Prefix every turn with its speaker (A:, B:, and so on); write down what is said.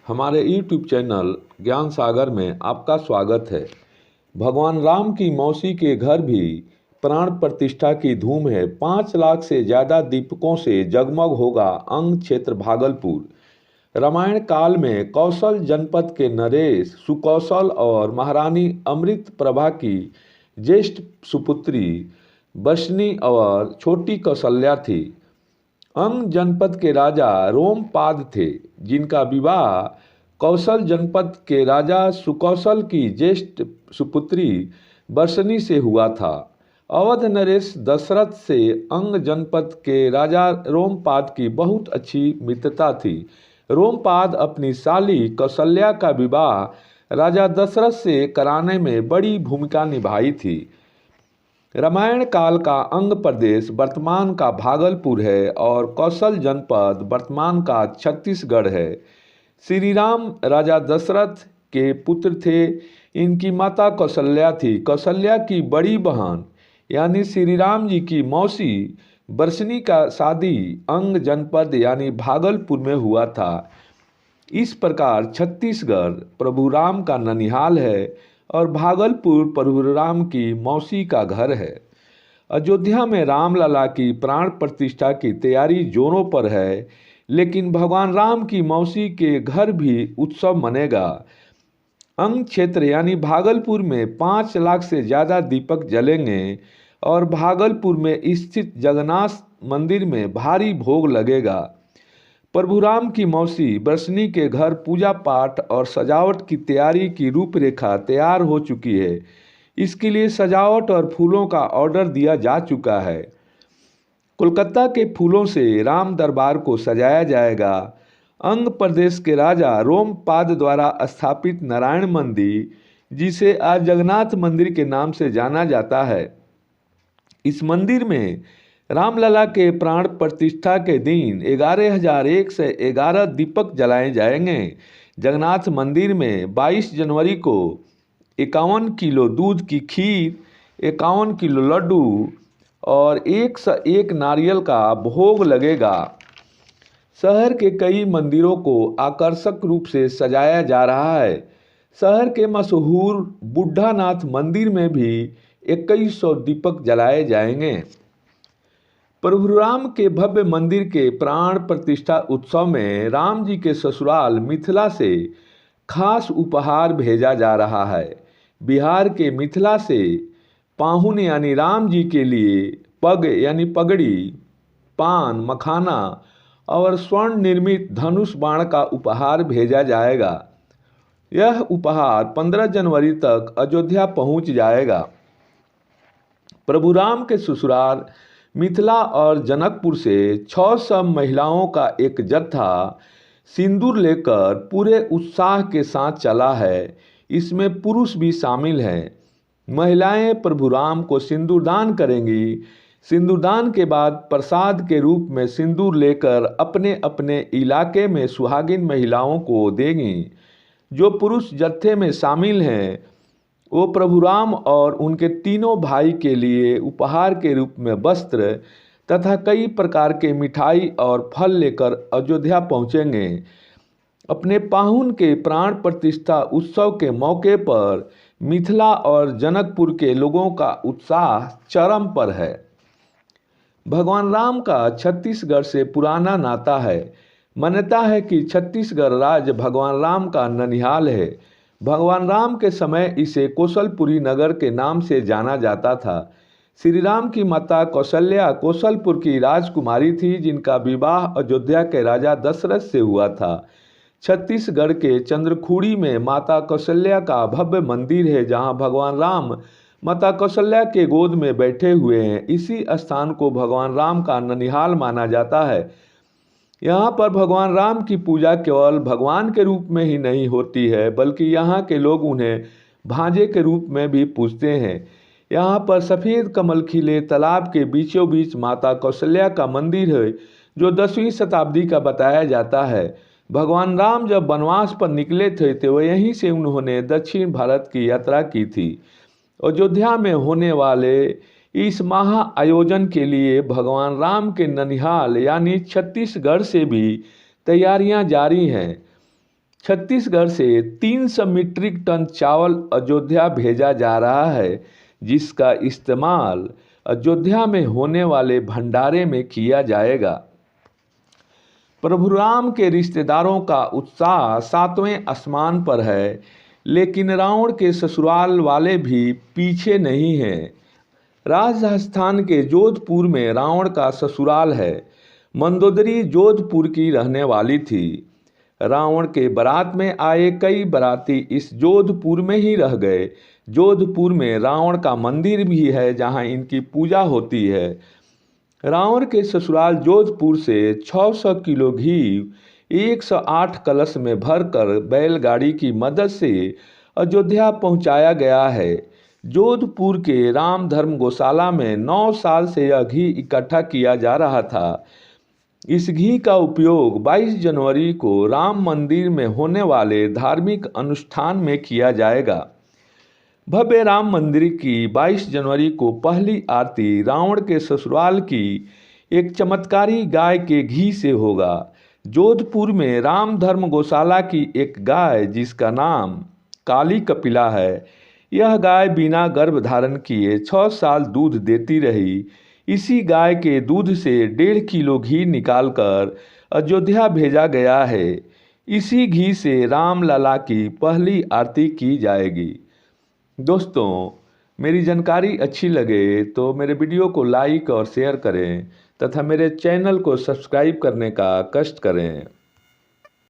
A: हमारे YouTube channel ज्ञान सागर में आपका स्वागत है। भगवान राम की मौसी के घर भी प्राण प्रतिष्ठा की धूम है। 5 लाख से ज़्यादा दीपकों से जगमग होगा अंग क्षेत्र भागलपुर। रामायण काल में कौशल जनपद के नरेश सुकौशल और महारानी अमृत प्रभा की ज्येष्ठ सुपुत्री बशनी और छोटी कौशल्या थी। अंग जनपद के राजा रोमपाद थे, जिनका विवाह कौशल जनपद के राजा सुकौशल की ज्येष्ठ सुपुत्री बशनी से हुआ था। अवध नरेश दशरथ से अंग जनपद के राजा रोमपाद की बहुत अच्छी मित्रता थी। रोमपाद अपनी साली कौशल्या का विवाह राजा दशरथ से कराने में बड़ी भूमिका निभाई थी। रामायण काल का अंग प्रदेश वर्तमान का भागलपुर है और कौशल जनपद वर्तमान का छत्तीसगढ़ है। श्री राम राजा दशरथ के पुत्र थे। इनकी माता कौशल्या थी। कौशल्या की बड़ी बहन यानी श्री राम जी की मौसी बरसनी का शादी अंग जनपद यानी भागलपुर में हुआ था। इस प्रकार छत्तीसगढ़ प्रभु राम का ननिहाल है और भागलपुर प्रभु राम की मौसी का घर है। अयोध्या में रामलला की प्राण प्रतिष्ठा की तैयारी जोरों पर है, लेकिन भगवान राम की मौसी के घर भी उत्सव मनेगा। अंग क्षेत्र यानी भागलपुर में 5 लाख से ज़्यादा दीपक जलेंगे और भागलपुर में स्थित जगन्नाथ मंदिर में भारी भोग लगेगा। प्रभु राम की मौसी बरसनी के घर पूजा पाठ और सजावट की तैयारी की रूपरेखा तैयार हो चुकी है। इसके लिए सजावट और फूलों का ऑर्डर दिया जा चुका है। कोलकाता के फूलों से राम दरबार को सजाया जाएगा। अंग प्रदेश के राजा रोमपाद द्वारा स्थापित नारायण मंदिर, जिसे आज जगन्नाथ मंदिर के नाम से जाना जाता है, इस मंदिर में रामलला के प्राण प्रतिष्ठा के दिन 11,111 दीपक जलाए जाएंगे। जगन्नाथ मंदिर में 22 जनवरी को 51 किलो दूध की खीर, 51 किलो लड्डू और 101 नारियल का भोग लगेगा। शहर के कई मंदिरों को आकर्षक रूप से सजाया जा रहा है। शहर के मशहूर बुढ़ानाथ मंदिर में भी 2100 दीपक जलाए जाएंगे। प्रभु राम के भव्य मंदिर के प्राण प्रतिष्ठा उत्सव में राम जी के ससुराल मिथिला से खास उपहार भेजा जा रहा है। बिहार के मिथिला से पाहुन यानी राम जी के लिए पग यानी पगड़ी, पान, मखाना और स्वर्ण निर्मित धनुष बाण का उपहार भेजा जाएगा। यह उपहार 15 जनवरी तक अयोध्या पहुंच जाएगा। प्रभु राम के ससुराल मिथिला और जनकपुर से 600 महिलाओं का एक जत्था सिंदूर लेकर पूरे उत्साह के साथ चला है। इसमें पुरुष भी शामिल हैं। महिलाएं प्रभु राम को सिंदूरदान करेंगी। सिंदूरदान के बाद प्रसाद के रूप में सिंदूर लेकर अपने अपने इलाके में सुहागिन महिलाओं को देंगी। जो पुरुष जत्थे में शामिल हैं वो प्रभु राम और उनके तीनों भाई के लिए उपहार के रूप में वस्त्र तथा कई प्रकार के मिठाई और फल लेकर अयोध्या पहुँचेंगे। अपने पाहुन के प्राण प्रतिष्ठा उत्सव के मौके पर मिथिला और जनकपुर के लोगों का उत्साह चरम पर है। भगवान राम का छत्तीसगढ़ से पुराना नाता है। मान्यता है कि छत्तीसगढ़ राज्य भगवान राम का ननिहाल है। भगवान राम के समय इसे कौशलपुरी नगर के नाम से जाना जाता था। श्री राम की माता कौशल्या कौशलपुर की राजकुमारी थी, जिनका विवाह अयोध्या के राजा दशरथ से हुआ था। छत्तीसगढ़ के चंद्रखुड़ी में माता कौशल्या का भव्य मंदिर है, जहां भगवान राम माता कौशल्या के गोद में बैठे हुए हैं। इसी स्थान को भगवान राम का ननिहाल माना जाता है। यहाँ पर भगवान राम की पूजा केवल भगवान के रूप में ही नहीं होती है, बल्कि यहाँ के लोग उन्हें भांजे के रूप में भी पूजते हैं। यहाँ पर सफ़ेद कमल खिले तालाब के बीचों बीच माता कौशल्या का मंदिर है, जो 10वीं शताब्दी का बताया जाता है। भगवान राम जब वनवास पर निकले थे तो यहीं से उन्होंने दक्षिण भारत की यात्रा की थी। अयोध्या में होने वाले इस महा आयोजन के लिए भगवान राम के ननिहाल यानी छत्तीसगढ़ से भी तैयारियां जारी हैं। छत्तीसगढ़ से 300 मीट्रिक टन चावल अयोध्या भेजा जा रहा है, जिसका इस्तेमाल अयोध्या में होने वाले भंडारे में किया जाएगा। प्रभु राम के रिश्तेदारों का उत्साह सातवें आसमान पर है, लेकिन रावण के ससुराल वाले भी पीछे नहीं हैं। राजस्थान के जोधपुर में रावण का ससुराल है। मंदोदरी जोधपुर की रहने वाली थी। रावण के बारात में आए कई बाराती इस जोधपुर में ही रह गए। जोधपुर में रावण का मंदिर भी है, जहां इनकी पूजा होती है। रावण के ससुराल जोधपुर से 600 किलो घी 108 कलश में भरकर बैलगाड़ी की मदद से अयोध्या पहुंचाया गया है। जोधपुर के राम धर्म गौशाला में 9 साल से यह घी इकट्ठा किया जा रहा था। इस घी का उपयोग 22 जनवरी को राम मंदिर में होने वाले धार्मिक अनुष्ठान में किया जाएगा। भव्य राम मंदिर की 22 जनवरी को पहली आरती रावण के ससुराल की एक चमत्कारी गाय के घी से होगा। जोधपुर में राम धर्म गौशाला की एक गाय जिसका नाम काली कपिला है, यह गाय बिना गर्भ धारण किए 6 साल दूध देती रही। इसी गाय के दूध से 1.5 किलो घी निकालकर अयोध्या भेजा गया है। इसी घी से राम लला की पहली आरती की जाएगी। दोस्तों, मेरी जानकारी अच्छी लगे तो मेरे वीडियो को लाइक और शेयर करें तथा मेरे चैनल को सब्सक्राइब करने का कष्ट करें।